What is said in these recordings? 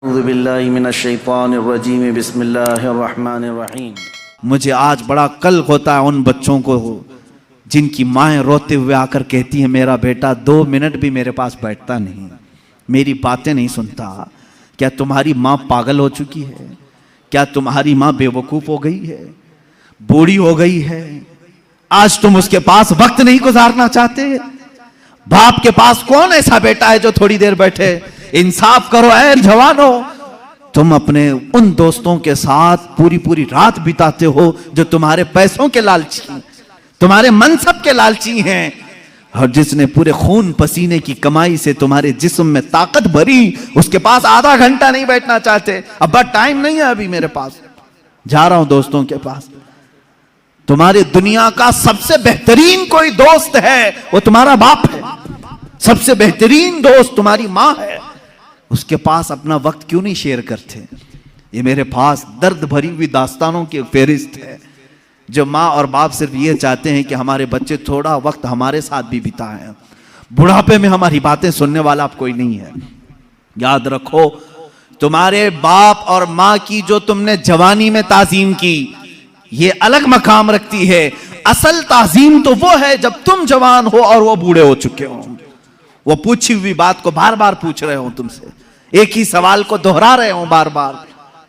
اعوذ باللہ من الشیطان الرجیم بسم اللہ الرحمن الرحیم۔ مجھے آج بڑا قلق ہوتا ہے ان بچوں کو جن کی مائیں روتے ہوئے آ کر کہتی ہیں میرا بیٹا 2 منٹ بھی میرے پاس بیٹھتا نہیں، میری باتیں نہیں سنتا۔ کیا تمہاری ماں پاگل ہو چکی ہے؟ کیا تمہاری ماں بے وقوف ہو گئی ہے، بوڑھی ہو گئی ہے؟ آج تم اس کے پاس وقت نہیں گزارنا چاہتے؟ باپ کے پاس کون ایسا بیٹا ہے جو تھوڑی دیر بیٹھے؟ انصاف کرو اے جوانو، تم اپنے ان دوستوں کے ساتھ پوری رات بتاتے ہو جو تمہارے پیسوں کے لالچی، تمہارے منصب کے لالچی ہیں، اور جس نے پورے خون پسینے کی کمائی سے تمہارے جسم میں طاقت بھری، اس کے پاس آدھا گھنٹہ نہیں بیٹھنا چاہتے۔ ابا ٹائم نہیں ہے ابھی میرے پاس، جا رہا ہوں دوستوں کے پاس۔ تمہاری دنیا کا سب سے بہترین کوئی دوست ہے وہ تمہارا باپ ہے، سب سے بہترین دوست تمہاری ماں ہے، اس کے پاس اپنا وقت کیوں نہیں شیئر کرتے؟ یہ میرے پاس درد بھری ہوئی داستانوں کی فہرست ہے جو ماں اور باپ صرف یہ چاہتے ہیں کہ ہمارے بچے تھوڑا وقت ہمارے ساتھ بھی بتائیں، بڑھاپے میں ہماری باتیں سننے والا اب کوئی نہیں ہے۔ یاد رکھو تمہارے باپ اور ماں کی جو تم نے جوانی میں تعظیم کی یہ الگ مقام رکھتی ہے، اصل تعظیم تو وہ ہے جب تم جوان ہو اور وہ بوڑھے ہو چکے ہو، وہ پوچھی ہوئی بات کو بار بار پوچھ رہے ہوں، تم سے ایک ہی سوال کو دہرا رہے ہوں بار بار،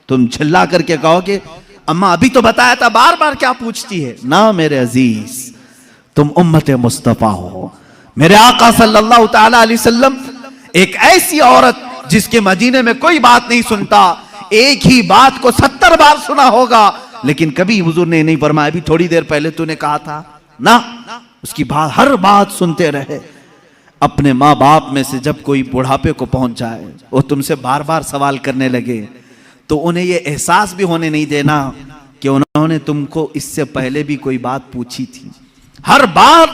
تم چلا کر کے کہو کہ اماں ابھی تو بتایا تھا، بار بار کیا پوچھتی ہے؟ نہ میرے عزیز، تم امت مصطفیٰ ہو۔ میرے آقا صلی اللہ تعالیٰ علیہ وسلم ایک ایسی عورت جس کے مدینے میں کوئی بات نہیں سنتا، ایک ہی بات کو 70 بار سنا ہوگا، لیکن کبھی حضور نے نہیں فرمایا ابھی تھوڑی دیر پہلے تو نے کہا تھا، نہ، اس کی بات ہر بات سنتے رہے۔ اپنے ماں باپ میں سے جب کوئی بڑھاپے کو پہنچ جائے وہ تم سے بار بار سوال کرنے لگے تو انہیں یہ احساس بھی ہونے نہیں دینا کہ انہوں نے تم کو اس سے پہلے بھی کوئی بات پوچھی تھی۔ ہر بار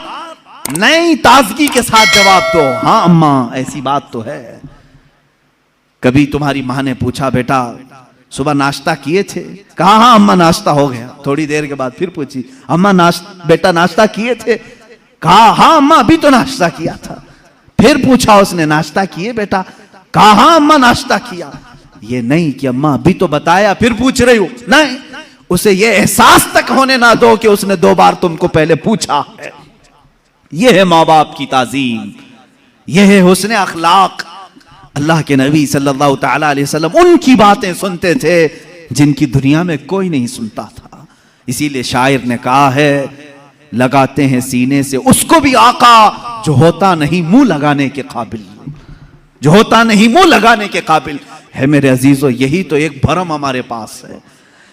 نئی تازگی کے ساتھ جواب دو، ہاں اماں ایسی بات تو ہے۔ کبھی تمہاری ماں نے پوچھا بیٹا صبح ناشتہ کیے تھے؟ کہا ہاں اماں ناشتہ ہو گیا۔ تھوڑی دیر کے بعد پھر پوچھی اماں بیٹا ناشتہ کیے تھے؟ کہا ہاں اماں ابھی تو ناشتہ کیا تھا۔ پھر پوچھا اس نے ناشتہ کیے بیٹا؟ کہا ہاں اماں ناشتہ کیا۔ یہ نہیں کہ اماں ابھی تو بتایا پھر پوچھ رہی ہو، نہیں، اسے یہ احساس تک ہونے نہ دو کہ اس نے 2 بار تم کو پہلے پوچھا ہے۔ یہ ہے ماں باپ کی تعظیم، یہ ہے حسن اخلاق۔ اللہ کے نبی صلی اللہ تعالیٰ علیہ وسلم ان کی باتیں سنتے تھے جن کی دنیا میں کوئی نہیں سنتا تھا۔ اسی لیے شاعر نے کہا ہے لگاتے ہیں سینے سے اس کو بھی آقا جو ہوتا نہیں منہ لگانے کے قابل، جو ہوتا نہیں منہ لگانے کے قابل ہے۔ میرے عزیزو یہی تو ایک بھرم ہمارے پاس ہے،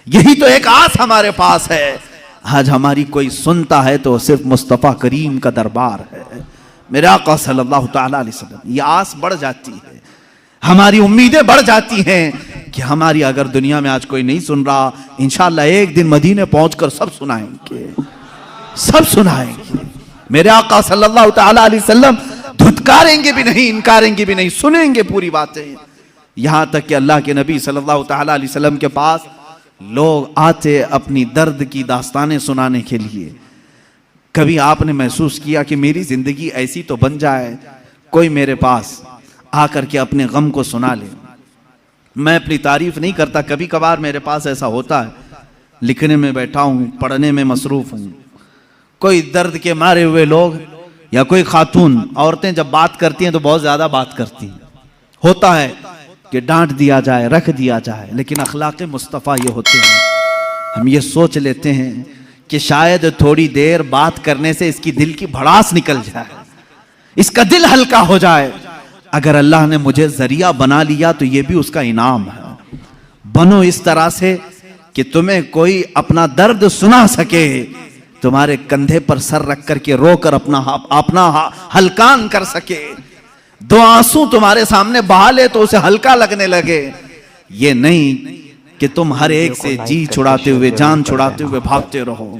یہی تو ایک آس ہمارے پاس ہے۔ آج ہماری کوئی سنتا ہے تو صرف مصطفیٰ کریم کا دربار ہے، میرے آقا صلی اللہ تعالیٰ علیہ وسلم۔ یہ آس بڑھ جاتی ہے، ہماری امیدیں بڑھ جاتی ہیں کہ ہماری اگر دنیا میں آج کوئی نہیں سن رہا، انشاءاللہ ایک دن مدینے پہنچ کر سب سنائیں گے، سب سنائیں گے۔ میرے آقا صلی اللہ تعالیٰ علیہ وسلم دھتکاریں گے بھی نہیں، انکاریں گے بھی نہیں، سنیں گے پوری باتیں۔ یہاں تک کہ اللہ کے نبی صلی اللہ تعالیٰ علیہ وسلم کے پاس لوگ آتے اپنی درد کی داستانیں سنانے کے لیے۔ کبھی آپ نے محسوس کیا کہ میری زندگی ایسی تو بن جائے کوئی میرے پاس آ کر کے اپنے غم کو سنا لے؟ میں اپنی تعریف نہیں کرتا، کبھی کبھار میرے پاس ایسا ہوتا ہے، لکھنے میں بیٹھا ہوں، پڑھنے میں مصروف ہوں، کوئی درد کے مارے ہوئے لوگ یا کوئی خاتون عورتیں جب بات کرتی ہیں تو بہت زیادہ بات کرتی ہیں، ہوتا ہے کہ ڈانٹ دیا جائے، رکھ دیا جائے، لیکن اخلاق مصطفیٰ یہ ہوتے ہیں، ہم یہ سوچ لیتے ہیں کہ شاید تھوڑی دیر بات کرنے سے اس کی دل کی بھڑاس نکل جائے، اس کا دل ہلکا ہو جائے۔ اگر اللہ نے مجھے ذریعہ بنا لیا تو یہ بھی اس کا انعام ہے۔ بنو اس طرح سے کہ تمہیں کوئی اپنا درد سنا سکے، تمہارے کندھے پر سر رکھ کر کے رو کر اپنا ہلکان کر سکے، 2 آنسو تمہارے سامنے بہا لے تو اسے ہلکا لگنے لگے۔ یہ نہیں کہ تم ہر ایک سے جی چھڑاتے ہوئے، جان چھڑاتے ہوئے بھاگتے رہو۔